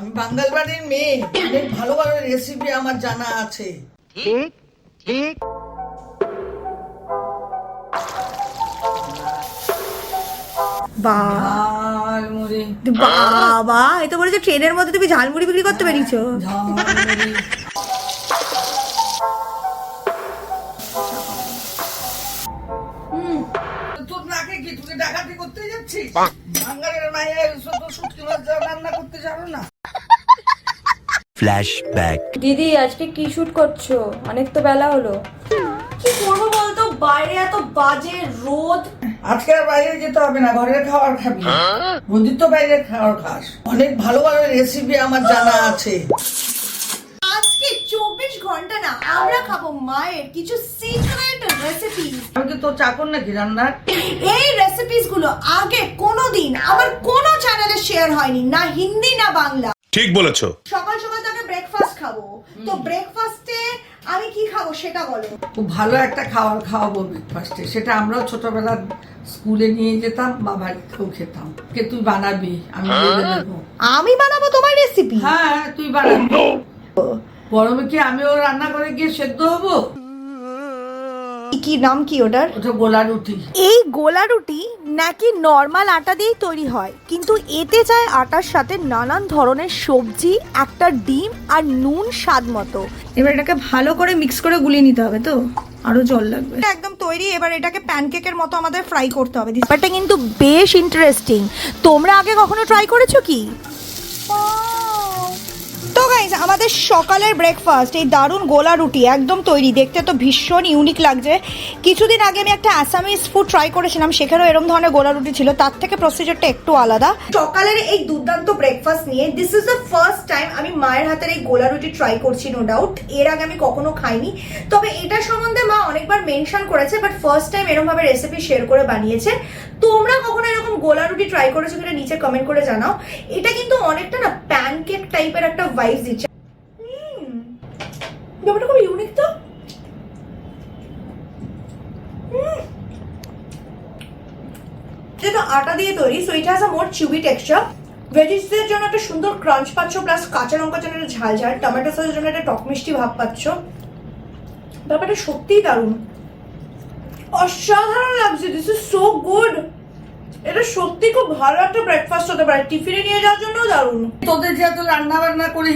আমি বাঙাল বাড়ির মেয়ে, অনেক ভালো ভালো রেসিপি আমার জানা আছে। ঠিক ঠিক। ঝালমুড়ি। বাবা, এ তো বলেছে ট্রেনের মধ্যে তুমি ঝালমুড়ি বিক্রি করতে পেরেছো। ঝালমুড়ি। তোর নাকে কি, তোকে ডাকাতি করতে যাচ্ছি? বাঙালির মায়ের তো শুটকি মাছ রান্না করতে জানো না? ফ্ল্যাশব্যাক। দিদি আজকে কি শুট করছো? অনেক তো বেলা হলো। কি করবো বলতো, বাইরে এত বাজে রোদ। আজকে আর বাইরে যেতে হবে না, ঘরের খাবার খাবি। বন্ধু তো বাইরের খাবার খাস। অনেক ভালো ভালো রেসিপি আমার জানা আছে। আজকে 24 ঘন্টা না আমরা খাবো মায়ের কিছু সিক্রেট রেসিপি। আমি কি তোর চাকর নাকি রান্নার? এই রেসিপিস গুলো আগে কোনোদিন আমার কোনো চ্যানেলে শেয়ার হয়নি, না হিন্দি না বাংলা। ঠিক বলেছো। সকাল সকাল তাকে ব্রেকফাস্ট খাবো, তো ব্রেকফাস্টে আমি কি খাবো সেটা বলো। খুব ভালো একটা খাবার খাওয়াবো ব্রেকফাস্টে, সেটা আমরাও ছোটবেলা স্কুলে নিয়ে যেতাম বা বাড়িতেও খেতাম। কে তুই বানাবি, আমি বলে দেবো। আমি বানাবো তোমার রেসিপি? হ্যাঁ তুই বানাবি। গরমে কি আমিও রান্না করে গিয়ে সেদ্ধ হবো? কি নাম কি ওটার? ওটা গোলা রুটি। এই গোলা রুটি নাকি নর্মাল আটা দিয়েই তৈরি হয়, কিন্তু এতে চায় আটার সাথে নানান ধরনের সবজি, একটা ডিম আর নুন স্বাদ মতো। এবার এটাকে ভালো করে মিক্স করে গুলিয়ে নিতে হবে, তো আরো জল লাগবে। একদম তৈরি। এবার এটাকে প্যানকেকের মতো আমাদের ফ্রাই করতে হবে। ব্যাপারটা কিন্তু বেশ ইন্টারেস্টিং। তোমরা আগে কখনো ট্রাই করেছো কি? তো গাইস, আমাদের সকালের ব্রেকফাস্ট এই দারুণ গোলা রুটি একদম তৈরি। দেখতে তো ভীষণ ইউনিক লাগছে। কিছুদিন আগে আমি একটা আসামিজ ফুড ট্রাই করেছিলাম, সেখানেও এরকম ধরনের গোলা রুটি ছিল, তার থেকে প্রসিজারটা একটু আলাদা। সকালের এই দুর্দান্ত ব্রেকফাস্ট নিয়ে this is the first time আমি মায়ের হাতের এই গোলা রুটি ট্রাই করছি। নো ডাউট এর আগে আমি কখনো খাইনি, তবে এটা সম্বন্ধে মা অনেকবার মেনশন করেছে, বাট ফার্স্ট টাইম এরকম ভাবে রেসিপি শেয়ার করে বানিয়েছে। তোমরা কখনো এরকম গোলা রুটি ট্রাই করেছো কিনা নিচে কমেন্ট করে জানাও। এটা কিন্তু অনেকটা না প্যানকেক টাইপের একটা ভাইবস দিচ্ছে। ব্যাপারটা খুব ইউনিক তো। এটা আটা দিয়ে তৈরি, so it has a more chewy texture. ভেজিসের জন্য একটা সুন্দর ক্রাঞ্চ পাচ্ছ, প্লাস কাঁচা লঙ্কার জন্য একটা ঝাল ঝাল, টমেটো সসের জন্য একটা টক মিষ্টি ভাব পাচ্ছ। ব্যাপারটা সত্যিই দারুণ, অসাধারণ লাগছে। This is so good. এটা সত্যি খুব ভালো একটা ব্রেকফাস্ট হতে পারে, টিফিনে নিয়ে যাওয়ার জন্য দারুণ। তোদের যে এত রান্না বান্না করি,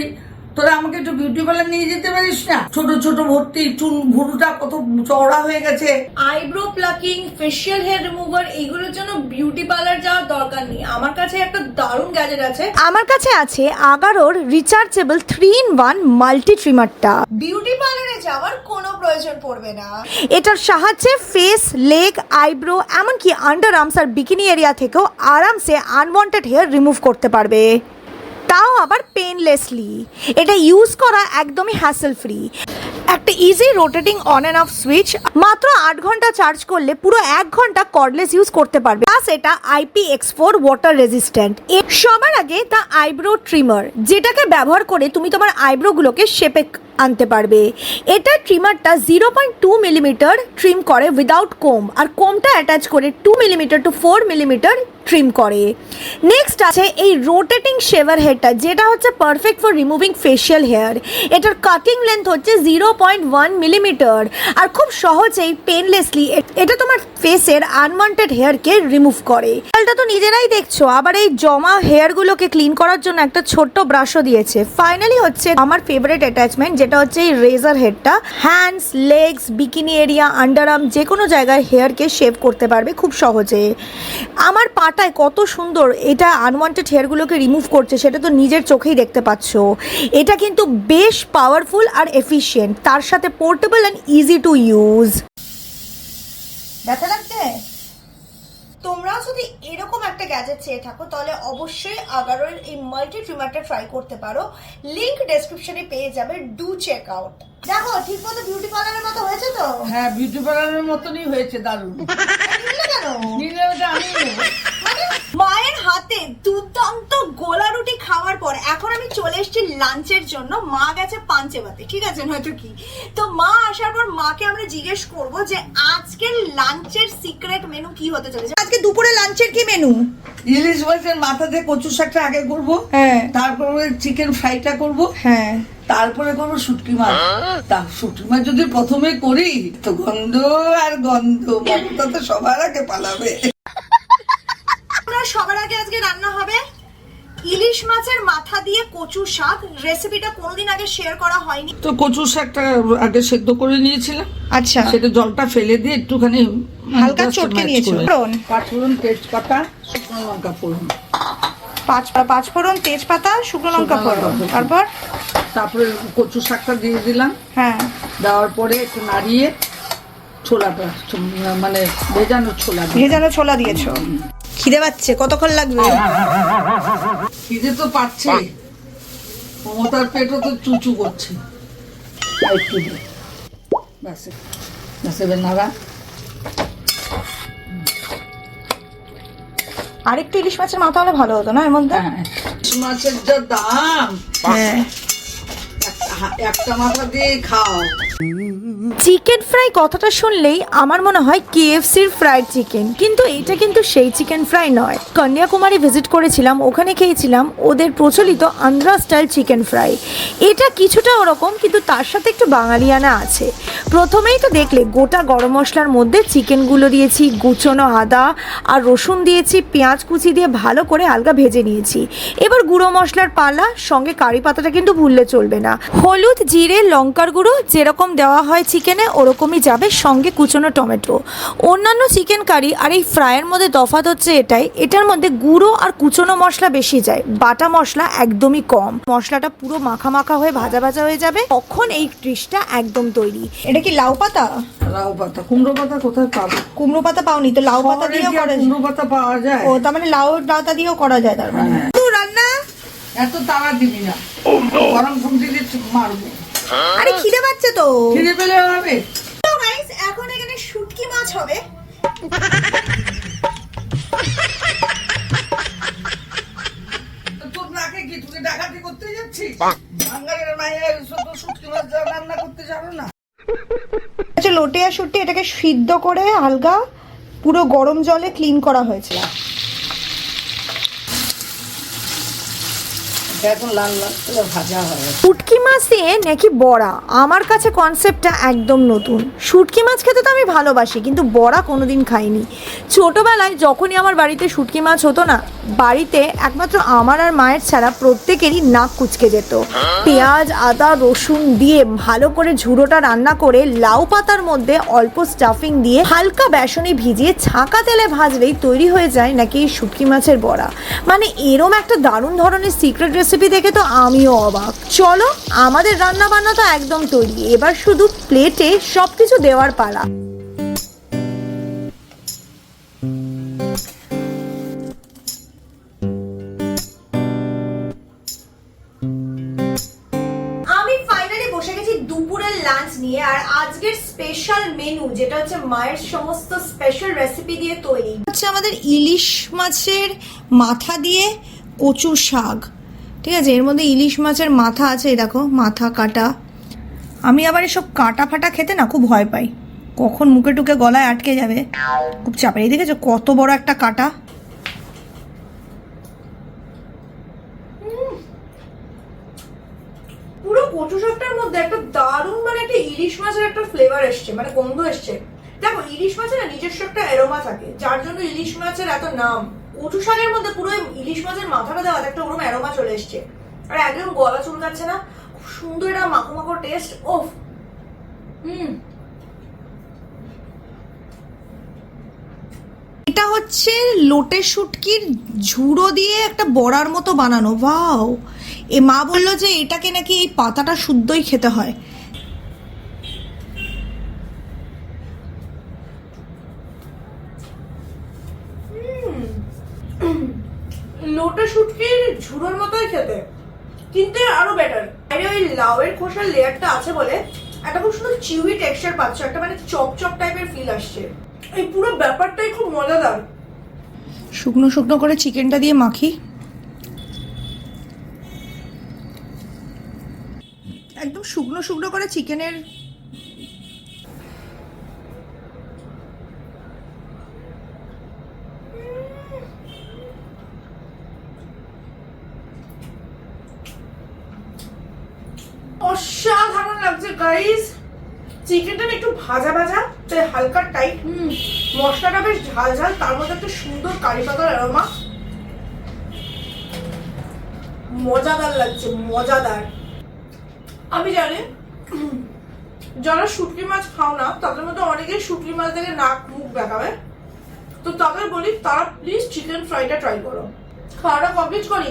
তোরা আমাকে একটু বিউটি পার্লার নিয়ে যেতে পারিস না? ছোট ছোট ভর্তি চুল, ভুরুটা কত চওড়া হয়ে গেছে। Eyebrow plucking, facial hair remover, এইগুলোর জন্য বিউটি পার্লার যাওয়ার দরকার নেই। আমার কাছে একটা দারুণ গ্যাজেট আছে। আমার কাছে আছে আগারোর রিচার্জেবল 3-in-1 মাল্টি ট্রিমারটা। বিউটি পার্লারে যাওয়ার কোনো প্রয়োজন পড়বে না। এটার সাহায্যে ফেস, লেগ, আইব্রো, এমনকি আন্ডার আর্মস আর বিকিনি এরিয়া থেকেও আরামসে আনওয়ান্টেড হেয়ার রিমুভ করতে পারবে, তাও আবার পেনলেসলি। এটা ইউজ করা একদমই হ্যাসেল ফ্রি। একটা easy rotating on and off switch, মাত্র 8 ঘন্টা চার্জ করলে পুরো 1 ঘন্টা কর্ডলেস ইউজ করতে পারবে। প্লাস এটা IPX4 ওয়াটার রেজিস্ট্যান্ট। সবার আগে দ্য আইব্রো ট্রিমার, যেটাকে ব্যবহার করে তুমি তোমার আইব্রোগুলোকে শেপে আনতে পারবে। এটা ট্রিমারটা 0.2 মিলিমিটার ট্রিম করে উইদাউট কোম, আর কোমটা অ্যাটাচ করে 2 মিলিমিটার টু 4 মিলিমিটার ট্রিম করে। নেক্সট আছে এই রোটেটিং শেভার হেডটা, যেটা হচ্ছে perfect for removing facial hair. এটার কাটিং লেন্থ হচ্ছে 0.1 মিলিমিটার, আর খুব সহজেই পেনলেসলি এটা তোমার ফেসের আনওয়ান্টেড হেয়ারকে রিমুভ করে। এটা তো নিজেরাই দেখছো, আবার এই জমা হেয়ারগুলোকে ক্লিন করার জন্য একটা ছোট্ট ব্রাশও দিয়েছে। ফাইনালি হচ্ছে আমার ফেভারিট অ্যাটাচমেন্ট, যেটা হচ্ছে এই রেজার হেডটা। Hands, legs, bikini area, underarm, যে কোনো জায়গায় হেয়ারকে শেভ করতে পারবে খুব সহজে। আমার পাটায় কত সুন্দর এটা আনওয়ান্টেড হেয়ারগুলোকে রিমুভ করছে, সেটা তো নিজের চোখেই দেখতে পাচ্ছ। এটা কিন্তু বেশ পাওয়ারফুল আর এফিশিয়েন্ট, তার সাথে portable and easy to use. ব্যথা লাগছে? তোমরাও যদি এরকম একটা গ্যাজেট চেয়ে থাকো, তাহলে অবশ্যই আগারোর এই মাল্টি ট্রিমারটা ট্রাই করতে পারো। লিংক ডেসক্রিপশনে পেয়ে যাবে, ডু চেক আউট। দেখো ঠিক মতো বিউটি পার্লারের মতো হয়েছে তো? হ্যাঁ বিউটি পার্লারের মতনই হয়েছে, দারুণ। নিলে কেন? নিলে ওটা আমি নেবো। মায়ের হাতে দুর্দান্ত গোলা রুটি খাওয়ার পর এখন আমি চলে চলে এসেছি লাঞ্চের জন্য। মা গেছে পান চেবাতে, ঠিক আছে, নয়তো কি। তো মা আসার পর মাকে আমরা জিজ্ঞেস করব যে আজকের লাঞ্চের সিক্রেট মেনু কি হতে চলেছে। আজকে দুপুরে লাঞ্চের কি মেনু? ইলিশ মাছের মাথা দিয়ে কচু শাকটা আগে করবো, হ্যাঁ। তারপরে চিকেন ফ্রাইটা করবো, হ্যাঁ। তারপরে করবো শুটকি মাছ। তা শুটকি মাছ যদি প্রথমে করি তো গন্ধ আর গন্ধ, মমতা তো সবার আগে পালাবে। সবার আগে আজকে রান্না হবে ইলিশ মাছের মাথা দিয়ে কচু শাক। রেসিপিটা কোনোদিন আগে শেয়ার করা হয়নি। তো কচু শাকটা আগে সেদ্ধ করে নিয়েছিলাম, আচ্ছা, সেটা জলটা ফেলে দিয়ে একটুখানি হালকা চটকে নিয়েছো। পাঁচফোড়ন, তেজপাতা, শুকনো লঙ্কা ফোড়ন, পাঁচফোড়ন, তেজপাতা, শুকনো লঙ্কা ফোড়ন, তারপরে কচু শাকটা দিয়ে দিলাম। হ্যাঁ, দেওয়ার পরে একটু নাড়িয়ে ছোলাটা, মানে ভেজানো ছোলা দিয়েছো। খিদে পাচ্ছে, কতক্ষণ লাগবে? খিদে তো পাচ্ছে, মমতার পেটও তো চুচু করছে। একটু দে, ব্যাস এবার নাড়া। আরেকটু ইলিশ মাছের মাথা হলে ভালো হতো না এর মধ্যে? হ্যাঁ, ইলিশ মাছের যা দাম, হ্যাঁ, একটা মাথা দিয়ে খাও। চিকেন ফ্রাই কথাটা শুনলেই আমার মনে হয় কেএফসির ফ্রাইড চিকেন, কিন্তু এটা কিন্তু সেই চিকেন ফ্রাই নয়। কন্যাকুমারী ভিজিট করেছিলাম, ওখানে খেয়েছিলাম ওদের প্রচলিত আন্ধ্রা স্টাইল চিকেন ফ্রাই। এটা কিছুটা ওরকম, কিন্তু তার সাথে একটু বাঙালিয়ানা আছে। প্রথমেই তো দেখলে গোটা গরম মশলার মধ্যে চিকেনগুলো দিয়েছি, কুচনো আদা আর রসুন দিয়েছি, পেঁয়াজ কুচি দিয়ে ভালো করে হালকা ভেজে নিয়েছি। এবার গুঁড়ো মশলার পালা, সঙ্গে কারি পাতাটা কিন্তু ভুললে চলবে না। হলুদ, জিরে, লঙ্কার গুঁড়ো যেরকম দেওয়া হয় চিকেনে ওরকমই যাবে, সঙ্গে কুচনো টমেটো। অন্যান্য চিকেন কারি আর এই ফ্রাইয়ের মধ্যে তফাৎ হচ্ছে এটার মধ্যে গুঁড়ো আর কুচনো মশলা বেশি যায়, বাটা মশলা একদমই কম। মশলাটা পুরো মাখা মাখা হয়ে ভাজা ভাজা হয়ে যাবে, তখন এই ডিশটা একদম তৈরি। এটা কি লাউ পাতা? লাউ পাতা, কুমড়ো পাতা কোথায় পাবো? কুমড়ো পাতা পাওনি তো? লাউ পাতা দিয়েও করা যায়। কুমড়ো পাতা পাওয়া যায়। ও, তার মানে লাউ পাতা দিয়েও করা যায়। তার মানে রান্না এত তাড়া দিবি না, গরম খুঁটি দিয়ে মারবো। আরে খিদে পাচ্ছে তো। খিদে পেলে হবে। তো গাইস, এখন এখানে শুটকি মাছ হবে। তোর নাকে কি, তুই ডাকাতি করতে যাচ্ছিস? বাঙালির মায়ের শুধু শুটকি মাছ রান্না করতে জানো না? আচ্ছা, লোটে আর শুটকি এটাকে সিদ্ধ করে হালকা পুরো গরম জলে ক্লিন করা হয়েছে। এখন লাল লাল করে ভাজা হবে। শুটকি মাছ দিয়ে নাকি বড়া, আমার কাছে কনসেপ্টটা একদম নতুন। শুটকি মাছ খেতে তো আমি ভালোবাসি, কিন্তু বড়া কোনোদিন খাইনি। ছোটবেলায় যখনই আমার বাড়িতে শুটকি মাছ হতো না, বাড়িতে একমাত্র আমার আর মায়ের ছাড়া প্রত্যেকেরই নাক কুচকে যেত। পেঁয়াজ, আদা, রসুন দিয়ে ভালো করে ঝুড়োটা রান্না করে লাউ পাতার মধ্যে অল্প স্টাফিং দিয়ে হালকা বেসনে ভিজিয়ে ছাঁকা তেলে ভাজলেই তৈরি হয়ে যায় নাকি এই শুটকি মাছের বড়া। মানে এরম একটা দারুণ ধরনের সিক্রেট রেসিপি দেখে তো আমিও অবাক। চলো, আমাদের রান্না বান্না তো একদম তৈরি, এবার শুধু প্লেটে সবকিছু দেওয়ার পালা। আমি ফাইনালি বসে গেছি দুপুরের লাঞ্চ নিয়ে, আর আজকের স্পেশাল মেনু যেটা হচ্ছে মায়ের সমস্ত স্পেশাল রেসিপি দিয়ে তৈরি হচ্ছে আমাদের ইলিশ মাছের মাথা দিয়ে কচু শাক। ঠিক আছে, এর মধ্যে ইলিশ মাছের মাথা আছে, এই দেখো মাথা কাটা। আমি আবার এসব কাটা ফাটা খেতে না খুব ভয় পাই, কখন মুখে টুকে গলায় আটকে যাবে, খুব চাপের। এই দেখেছো কত বড় একটা কাটা। পুরো কচু শাকটার মধ্যে একটা দারুণ, মানে একটা ইলিশ মাছের একটা ফ্লেভার এসছে, মানে গন্ধ এসছে। দেখো, ইলিশ মাছের না নিজস্ব একটা অ্যারোমা থাকে, যার জন্য ইলিশ মাছের এত নাম। কচু শাকের মধ্যে পুরো ইলিশ মাছের মাথাটা দেওয়া একটা ওরকম অ্যারোমা চলে এসছে, আর একদম গলা চুলকাচ্ছে না, খুব সুন্দর একটা মাখো মাখো টেস্ট। ওফ, এটা হচ্ছে লোটে শুটকির ঝুড়ো দিয়ে একটা বড়ার মতো বানানো। ওয়াও, এ মা বললো যে এটাকে নাকি এই পাতাটা শুদ্ধই খেতে হয়। লোটে শুটকির ঝুড়োর মতোই খেতে, কিন্তু আরো বেটার। আরে ওই লাউয়ের খোসার লেয়ারটা আছে বলে একটা খুব সুন্দর চিউই টেক্সচার পাচ্ছ, একটা মানে চপচপ টাইপের ফিল আসছে। এই পুরো ব্যাপারটাই খুব মজাদার। শুকনো শুকনো করে চিকেনটা দিয়ে মাখি। একদম শুকনো শুকনো করে চিকেনের অসাধারণ লাগছে গাইস। চিকেনটা একটু ভাজা ভাজা, তাই হালকা টাইট, মশলাটা বেশ ঝাল ঝাল, তার মধ্যে একটা সুন্দর কারি পাতার অ্যারোমা। মজাদার লাগছে, মজাদার। আমি জানি যারা শুটকি মাছ খাও না তাদের মধ্যে অনেকেই শুটকি মাছ দেখে নাক মুখ দেখাবে, তো তাদের বলি তারা প্লিজ চিকেন ফ্রাইটা ট্রাই করো। খাওয়াটা কমপ্লিট করি,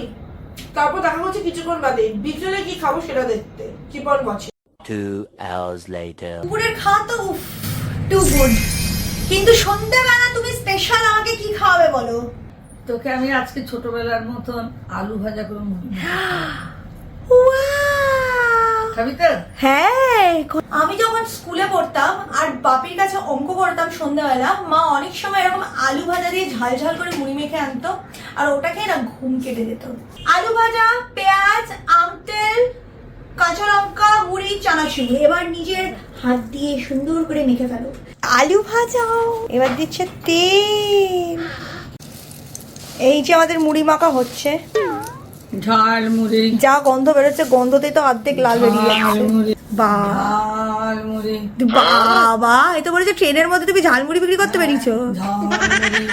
তারপর দেখা হচ্ছে কিছুক্ষণ বাদে বিকেলে কি খাবো সেটা দেখতে। Keep on watching. 2 hours later. দুপুরের খাওয়া তো টু গুড, কিন্তু সন্ধ্যাবেলা তুমি স্পেশাল আমাকে কি খাওয়াবে বলো? তোকে আমি আজকে ছোটবেলার মতন আলু ভাজা করে মুড়ি খাবি তো? হ্যাঁ, আমি যখন স্কুলে পড়তাম আর বাপির কাছে অঙ্ক করতাম সন্ধ্যাবেলা, মা অনেক সময় এরকম আলু ভাজা দিয়ে ঝাল ঝাল করে মুড়ি মেখে আনতো, আর ওটাকে না ঘুম কেটে যেত। আলু ভাজা, পেঁয়াজ, আমতেল, কাঁচা লঙ্কা, মুড়ি, চানাচুর, এবার নিজের হাত দিয়ে সুন্দর করে মেখে ফেলো। আলু ভাজাও, এবার দিচ্ছে তেল। এই যে আমাদের মুড়ি মাখা হচ্ছে, ঝাল মুড়ি, যা গন্ধ বেরোচ্ছে, গন্ধতেই তো অর্ধেক লাল বেরিয়ে ঝাল যাচ্ছে। মুড়ি, বাহ, ঝাল মুড়ি, বাবা, এ তো বলেছে ট্রেনের মধ্যে তুমি ঝালমুড়ি বিক্রি করতে পেরেছো। ঝাল মুড়ি।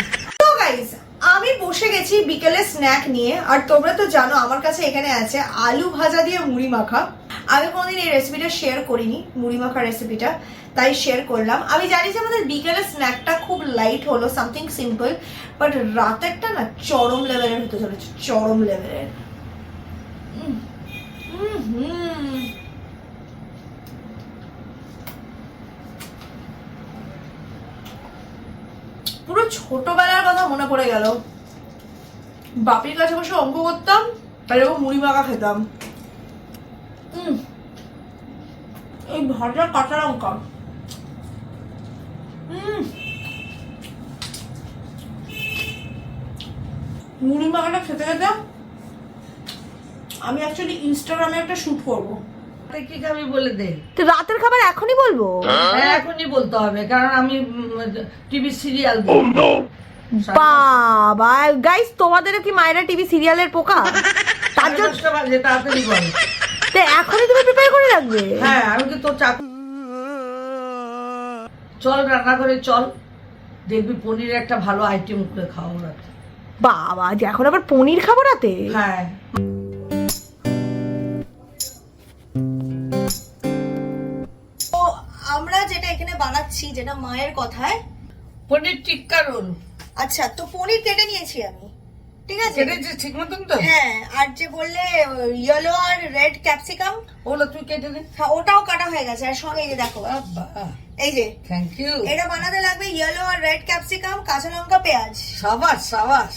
তো গাইস, আমি বসে গেছি বিকেলে স্ন্যাক নিয়ে, আর তোমরা তো জানো আমার কাছে এখানে আছে আলু ভাজা দিয়ে মুড়ি মাখা। আমি কোনোদিন এই রেসিপিটা শেয়ার করিনি, মুড়ি মাখা রেসিপিটা, তাই শেয়ার করলাম। আমি জানি যে আমাদের বিকেলের স্ন্যাকটা খুব লাইট হলো, সামথিং সিম্পল, বাট রাতেরটা না চরম লেভেলের হতে চলেছে, চরম লেভেলের। পুরো ছোটবেলার কথা মনে পড়ে গেল। বাপির কাছে বসে অঙ্ক করতাম আর এরকম মুড়ি মাখা খেতাম। এই ভাজা কাঁচা লঙ্কা, মুড়ি মাখাটা খেতে খেতে আমি অ্যাকচুয়ালি ইনস্টাগ্রামে একটা শুট করবো। কি খাবি বলে দে। তো রাতের খাবার এখনই বলবো? এখনই বলতে হবে, কারণ আমি টিভি সিরিয়াল বাবা গাইস, তোমাদেরও কি মায়েরা টিভি সিরিয়ালের পোকা? তার জন্য তাড়াতাড়ি বল। তো এখনই তুমি প্রিপেয়ার করে রাখবে? হ্যাঁ, আমি কি তোর চল রান্না করে চল, দেখবি পনিরের একটা ভালো আইটেম করে খাওয়া রাতে। বাবা, যে এখন আবার পনির খাবো রাতে? হ্যাঁ, তো আমরা যেটা এখানে বানাচ্ছি, যেটা মায়ের কথায়, পনির টিক্কা রোল। আচ্ছা, তো পনির কেটে নিয়েছি আমি, ঠিক আছে? কেটেছিস ঠিক মতন তো? হ্যাঁ, আর যে বললে ইয়েলো আর রেড ক্যাপসিকাম, ওগুলো তুই কেটে নে। হ্যাঁ, ওটাও কাটা হয়ে গেছে। আর সঙ্গে এই যে দেখো, এই যে থ্যাংক ইউ। এটা বানাতে লাগবে ইয়েলো আর রেড ক্যাপসিকাম, কাঁচা লঙ্কা, পেঁয়াজ। সাবাস সাবাস।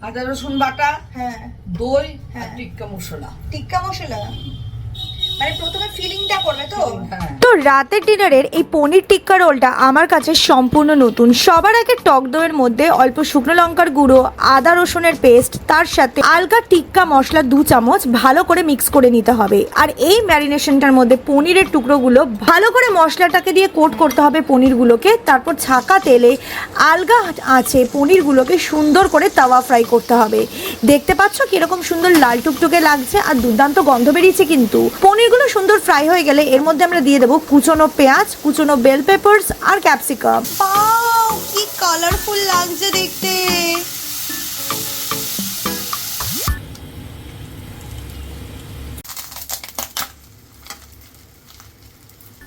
আদা রসুন বাটা, হ্যাঁ, দই, হ্যাঁ। আর টিক্কা মশলা। টিক্কা মশলা মানে প্রথমে ফিলিংটা করবে তো? হ্যাঁ। তো রাতের ডিনারের এই পনির টিক্কা রোলটা আমার কাছে সম্পূর্ণ নতুন। সবার আগে টক দইয়ের মধ্যে অল্প শুকনো লঙ্কার গুঁড়ো, আদা রসুনের পেস্ট, তার সাথে আলগা টিক্কা মশলা 2 চামচ ভালো করে মিক্স করে নিতে হবে। আর এই ম্যারিনেশনটার মধ্যে পনিরের টুকরোগুলো ভালো করে মশলাটাকে দিয়ে কোট করতে হবে পনিরগুলোকে। তারপর ছাকা তেলে আলগা আঁচে পনিরগুলোকে সুন্দর করে তাওয়া ফ্রাই করতে হবে। দেখতে পাচ্ছ কিরকম সুন্দর লাল টুকটুকে লাগছে, আর দুর্দান্ত গন্ধ বেরিয়েছে। কিন্তু পনিরগুলো সুন্দর ফ্রাই হয়ে গেলে এর মধ্যে আমরা দিয়ে দেবো কুচনো পেঁয়াজ, কুচনো বেল পেপারস আর ক্যাপসিকাম। কি কালারফুল লাগছে দেখতে।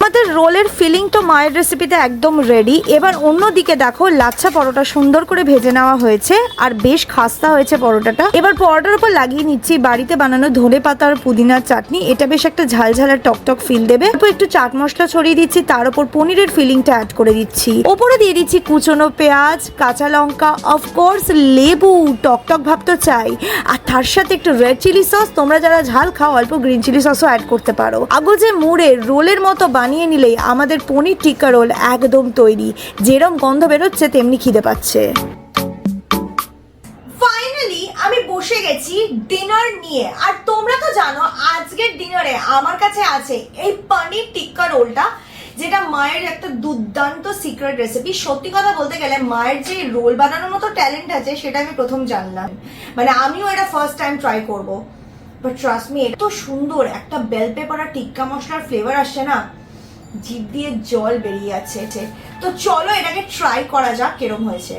আমাদের রোলের ফিলিং তো মায়ের রেসিপিতে একদম রেডি। এবার অন্যদিকে দেখো, লাচ্ছা পরোটা সুন্দর করে ভেজে নেওয়া হয়েছে আর বেশ খাস্তা হয়েছে পরোটাটা। এবার পরোটার উপর লাগিয়ে নিচ্ছি বাড়িতে বানানো ধনে পাতা আর পুদিনার চাটনি। এটা বেশ একটা ঝাল ঝালের টকটক ফিল দেবে। তারপর একটু চাট মশলা ছড়িয়ে দিচ্ছি, তার উপর পনিরের ফিলিংটা অ্যাড করে দিচ্ছি। ওপরে দিয়ে দিচ্ছি কুচনো পেঁয়াজ, কাঁচা লঙ্কা, অফকোর্স লেবু, টকটক ভাব তো চাই, আর তার সাথে একটু রেড চিলি সস। তোমরা যারা ঝাল খাও অল্প গ্রিন চিলি সসও অ্যাড করতে পারো। আগজে মুড়ে রোলের মতো বানিয়ে নিলেই আমাদের পনির টিক্কা রোল একদম তৈরি। যেরকম গন্ধ বেরোচ্ছে তেমনি খিদে পাচ্ছে। ফাইনালি আমি বসে গেছি ডিনার নিয়ে। আর তোমরা তো জানো আজকের ডিনারে আমার কাছে আছে এই পনির টিক্কা রোলটা, যেটা মায়ের একটা দুর্দান্ত সিক্রেট রেসিপি। সত্যি কথা বলতে গেলে মায়ের যে রোল বানানোর মতো ট্যালেন্ট আছে সেটা আমি প্রথম জানলাম, মানে আমিও এটা ফার্স্ট টাইম ট্রাই করব। বাট ট্রাস্ট মি, এত সুন্দর একটা বেল পেপার আর টিক্কা মশলার ফ্লেভার আসছে না, জিভ দিয়ে জল বেরিয়ে যাচ্ছে। তো চলো এটাকে ট্রাই করা যাক কিরম হয়েছে।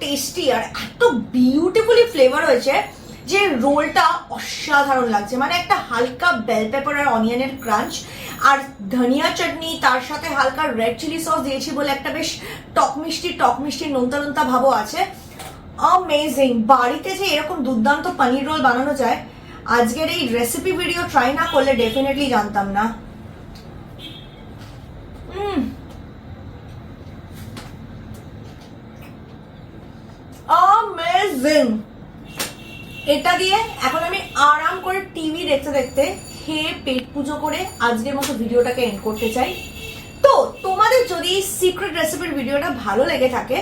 টেস্টি আর এত বিউটিফুলি ফ্লেভার হয়েছে যে রোলটা অসাধারণ লাগছে। মানে একটা হালকা বেল পেপার আর অনিয়নের ক্রাঞ্চ আর ধনিয়া চাটনি, তার সাথে হালকা রেড চিলি সস দিয়েছি বলে একটা বেশ টক মিষ্টি নোনতা নোনতা ভাবও আছে। অ্যামেজিং। বাড়িতে যে এরকম দুর্দান্ত পনির রোল বানানো যায় আজকের এই রেসিপি ভিডিও ট্রাই না করলে ডেফিনেটলি জানতাম না। অ্যামেজিং। এটা দিয়ে এখন আমি আরাম করে টিভি দেখতে দেখতে খেয়ে পেট পুজো করে আজকের মতো ভিডিওটাকে এন্ড করতে চাই। তো তোমাদের যদি সিক্রেট রেসিপির ভিডিওটা ভালো লেগে থাকে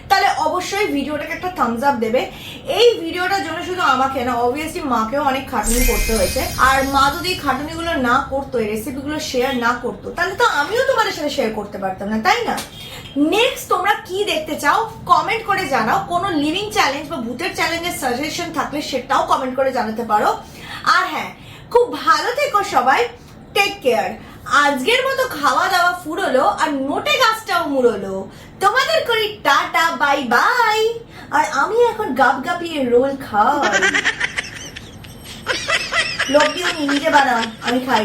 তাহলে অবশ্যই ভিডিওটাকে একটা থামস আপ দেবে। এই ভিডিওটার জন্য শুধু আমাকে না, অবভিয়াসলি মাকেও অনেক খাটুনি করতে হয়েছে। আর মা যদি খাটুনিগুলো না করতো, এই রেসিপিগুলো শেয়ার না করতো, তাহলে তো আমিও তোমাদের সাথে শেয়ার করতে পারতাম না, তাই না? নেক্সট তোমরা কি দেখতে চাও কমেন্ট করে জানাও। কোনো লিভিং চ্যালেঞ্জ বা ভূতের চ্যালেঞ্জের সাজেশন থাকলে সেটাও কমেন্ট করে জানাতে পারো। আর হ্যাঁ, খুব ভালো থেকো সবাই, টেক কেয়ার। আজকের মতো খাওয়া দাওয়া ফুরোলো আর নোটে গাছটাও মুড়োলো। তোমাদের করি টাটা, বাই বাই। আর আমি এখন গাপ গাপিয়ে রোল খাই। লোক দিয়ে নিজে বানাও, আমি খাই।